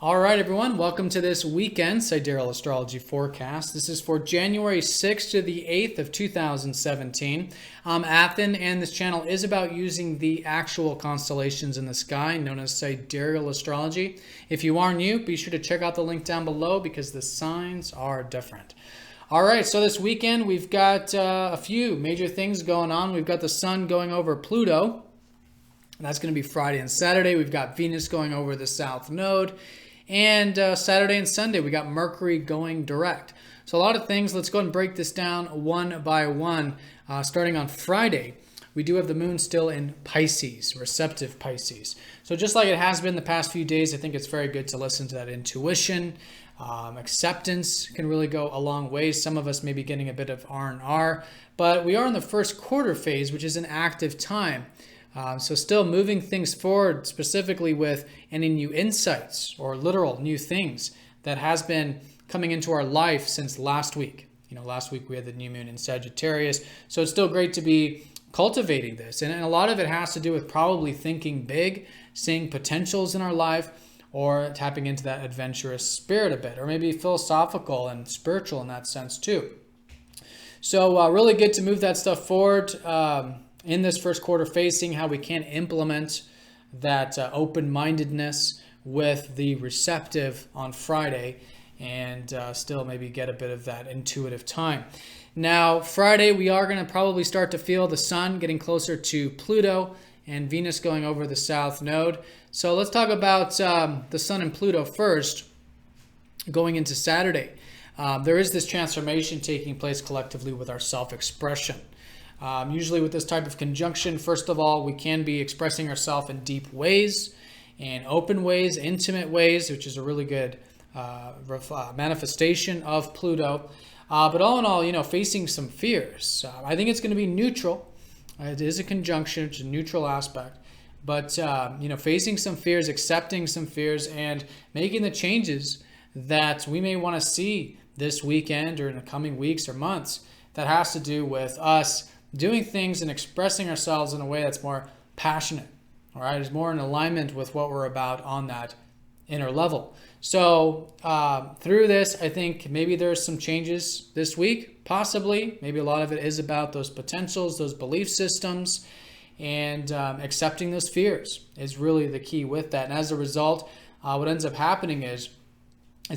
All right, everyone, welcome to this weekend Sidereal Astrology forecast. This is for January 6th to the 8th of 2017. I'm Athen, and this channel is about using the actual constellations in the sky, known as Sidereal Astrology. If you are new, be sure to check out the link down below because the signs are different. All right, so this weekend we've got a few major things going on. We've got the sun going over Pluto. That's going to be Friday and Saturday. We've got Venus going over the South Node. And Saturday and Sunday, we got Mercury going direct. So a lot of things. Let's go ahead and break this down one by one. Starting on Friday, we do have the moon still in Pisces, receptive Pisces. So just like it has been the past few days, I think it's very good to listen to that intuition. Acceptance can really go a long way. Some of us may be getting a bit of R&R, but we are in the first quarter phase, which is an active time. So still moving things forward, specifically with any new insights or literal new things that has been coming into our life since last week. Last week we had the new moon in Sagittarius. So it's still great to be cultivating this. And a lot of it has to do with probably thinking big, seeing potentials in our life, or tapping into that adventurous spirit a bit, or maybe philosophical and spiritual in that sense too. So really good to move that stuff forward. In this first quarter phase, seeing how we can implement that open-mindedness with the receptive on Friday and still maybe get a bit of that intuitive time. Now, Friday, we are going to probably start to feel the sun getting closer to Pluto and Venus going over the South Node. So let's talk about the sun and Pluto first going into Saturday. There is this transformation taking place collectively with our self-expression. Usually with this type of conjunction, first of all, we can be expressing ourselves in deep ways, in open ways, intimate ways, which is a really good manifestation of Pluto. But all in all, facing some fears. I think it's going to be neutral. It is a conjunction, it's a neutral aspect. But, facing some fears, accepting some fears, and making the changes that we may want to see this weekend or in the coming weeks or months that has to do with us doing things and expressing ourselves in a way that's more passionate, all right? It's more in alignment with what we're about on that inner level. So through this, I think maybe there's some changes this week, possibly. Maybe a lot of it is about those potentials, those belief systems, and accepting those fears is really the key with that. And as a result, what ends up happening is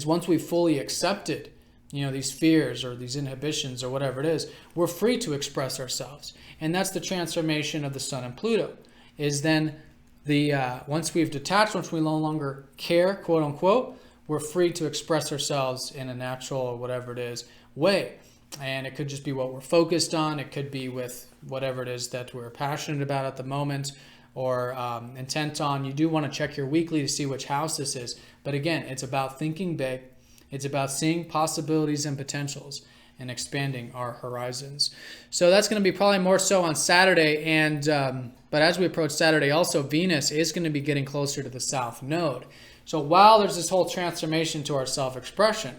once we've fully accepted these fears or these inhibitions or whatever it is, we're free to express ourselves. And that's the transformation of the sun and Pluto, is then once we've detached, once we no longer care, quote unquote, we're free to express ourselves in a natural or whatever it is way. And it could just be what we're focused on. It could be with whatever it is that we're passionate about at the moment or intent on. You do want to check your weekly to see which house this is. But again, it's about thinking big. It's about seeing possibilities and potentials and expanding our horizons. So that's going to be probably more so on Saturday. And but as we approach Saturday, also Venus is going to be getting closer to the South Node. So while there's this whole transformation to our self-expression,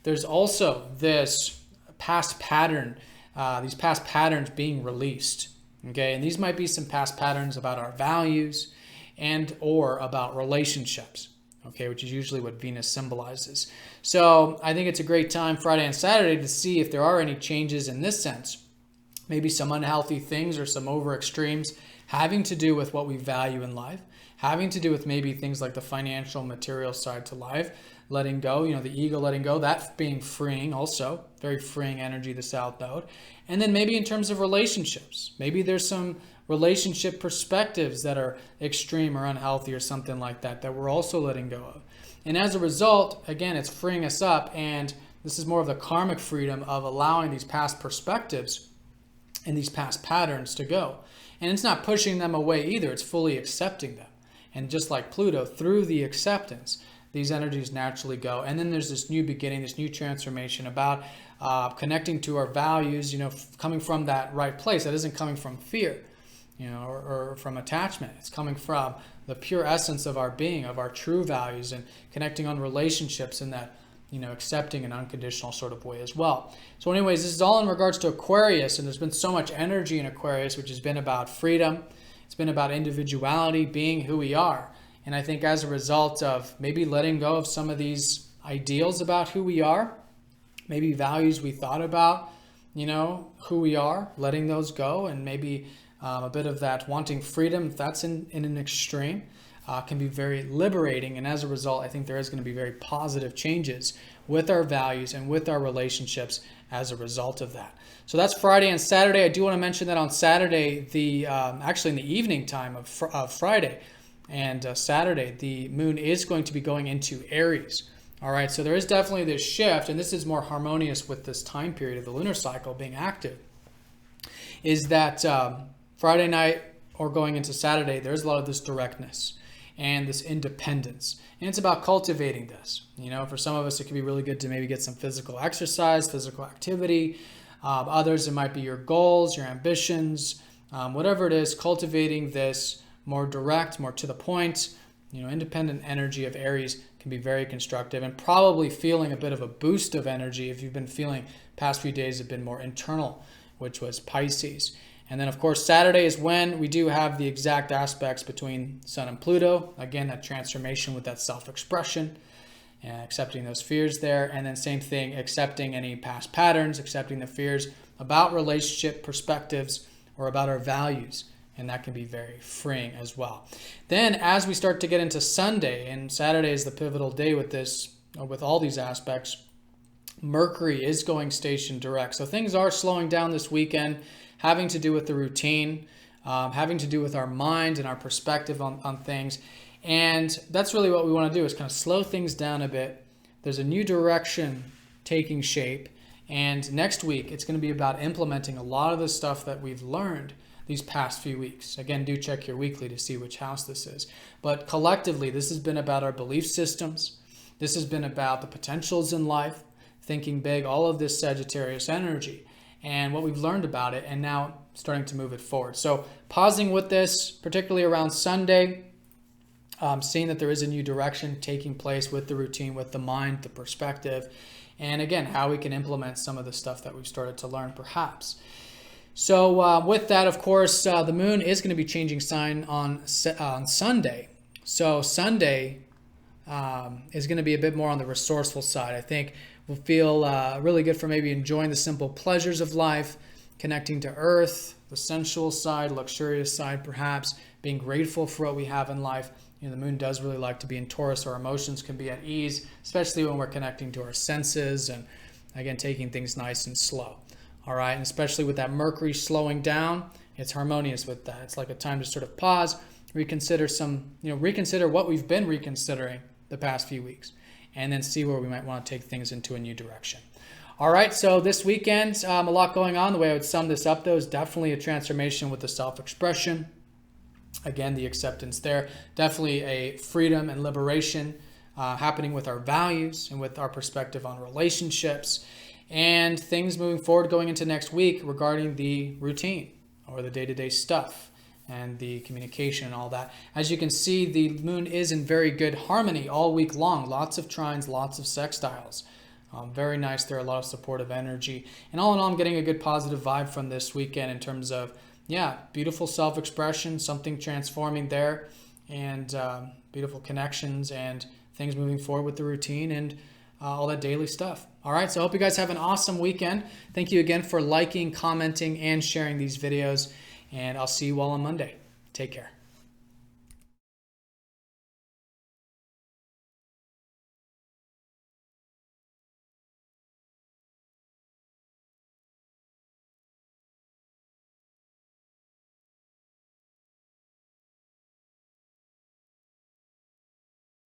there's also this past pattern, these past patterns being released. Okay, and these might be some past patterns about our values and or about relationships. Okay, which is usually what Venus symbolizes. So I think it's a great time Friday and Saturday to see if there are any changes in this sense. Maybe some unhealthy things or some over extremes having to do with what we value in life, having to do with maybe things like the financial, material side to life, letting go, the ego letting go, that being freeing also, very freeing energy, the South Node. And then maybe in terms of relationships, maybe there's some relationship perspectives that are extreme or unhealthy or something like that we're also letting go of. And as a result, again, it's freeing us up, and this is more of the karmic freedom of allowing these past perspectives and these past patterns to go. And it's not pushing them away either, it's fully accepting them. And just like Pluto, through the acceptance, these energies naturally go. And then there's this new beginning, this new transformation about connecting to our values, coming from that right place. That isn't coming from fear, or from attachment. It's coming from the pure essence of our being, of our true values, and connecting on relationships in that, accepting an unconditional sort of way as well. So anyways, this is all in regards to Aquarius, and there's been so much energy in Aquarius, which has been about freedom. It's been about individuality, being who we are. And I think as a result of maybe letting go of some of these ideals about who we are, maybe values we thought about, who we are, letting those go, and maybe a bit of that wanting freedom, if that's in an extreme, can be very liberating. And as a result, I think there is going to be very positive changes with our values and with our relationships as a result of that. So that's Friday and Saturday. I do want to mention that on Saturday, actually in the evening time of Friday and Saturday, the moon is going to be going into Aries. All right, so there is definitely this shift, and this is more harmonious with this time period of the lunar cycle being active, is that Friday night or going into Saturday, there's a lot of this directness and this independence. And it's about cultivating this. For some of us, it can be really good to maybe get some physical exercise, physical activity. Others, it might be your goals, your ambitions, whatever it is, cultivating this more direct, more to the point, independent energy of Aries can be very constructive, and probably feeling a bit of a boost of energy if you've been feeling past few days have been more internal, which was Pisces. And then, of course, Saturday is when we do have the exact aspects between Sun and Pluto. Again, that transformation with that self-expression and accepting those fears there. And then same thing, accepting any past patterns, accepting the fears about relationship perspectives or about our values. And that can be very freeing as well. Then as we start to get into Sunday, and Saturday is the pivotal day with this, with all these aspects, Mercury is going station direct. So things are slowing down this weekend, having to do with the routine, having to do with our mind and our perspective on things. And that's really what we want to do, is kind of slow things down a bit. There's a new direction taking shape. And next week, it's going to be about implementing a lot of the stuff that we've learned these past few weeks. Again, do check your weekly to see which house this is. But collectively, this has been about our belief systems. This has been about the potentials in life, thinking big, all of this Sagittarius energy, and what we've learned about it, and now starting to move it forward. So pausing with this, particularly around Sunday, seeing that there is a new direction taking place with the routine, with the mind, the perspective, and again, how we can implement some of the stuff that we've started to learn perhaps. So with that, of course, the moon is going to be changing sign on Sunday. So Sunday is going to be a bit more on the resourceful side. I think we'll feel really good for maybe enjoying the simple pleasures of life, connecting to earth, the sensual side, luxurious side perhaps, being grateful for what we have in life. The moon does really like to be in Taurus. Our emotions can be at ease, especially when we're connecting to our senses and, again, taking things nice and slow. All right, and especially with that Mercury slowing down, it's harmonious with that. It's like a time to sort of pause, reconsider reconsider what we've been reconsidering the past few weeks, and then see where we might want to take things into a new direction. All right, so this weekend, a lot going on. The way I would sum this up, though, is definitely a transformation with the self-expression. Again, the acceptance there. Definitely a freedom and liberation happening with our values and with our perspective on relationships. And things moving forward going into next week regarding the routine or the day-to-day stuff and the communication and all that. As you can see, the moon is in very good harmony all week long. Lots of trines, lots of sextiles. Very nice there, a lot of supportive energy. And all in all, I'm getting a good positive vibe from this weekend in terms of, beautiful self-expression, something transforming there, and beautiful connections and things moving forward with the routine and all that daily stuff. All right, so I hope you guys have an awesome weekend. Thank you again for liking, commenting, and sharing these videos, and I'll see you all on Monday. Take care.